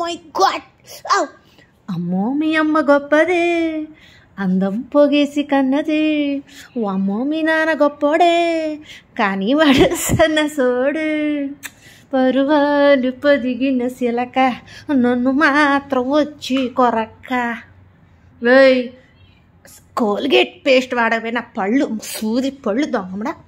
My God. అమ్మో మీ అమ్మ గొప్పదే, అందం పొగేసి కన్నదే. అమ్మో మీ నాన్న గొప్పోడే, కానీ వాడు సన్నసోడు. పరువాలు పొదిగిన శిలక, నన్ను మాత్రం వచ్చి కొరక్క. వేయ్ కోల్గేట్ పేస్ట్ వాడవే, నా పళ్ళు సూది పళ్ళు దొంగమడా.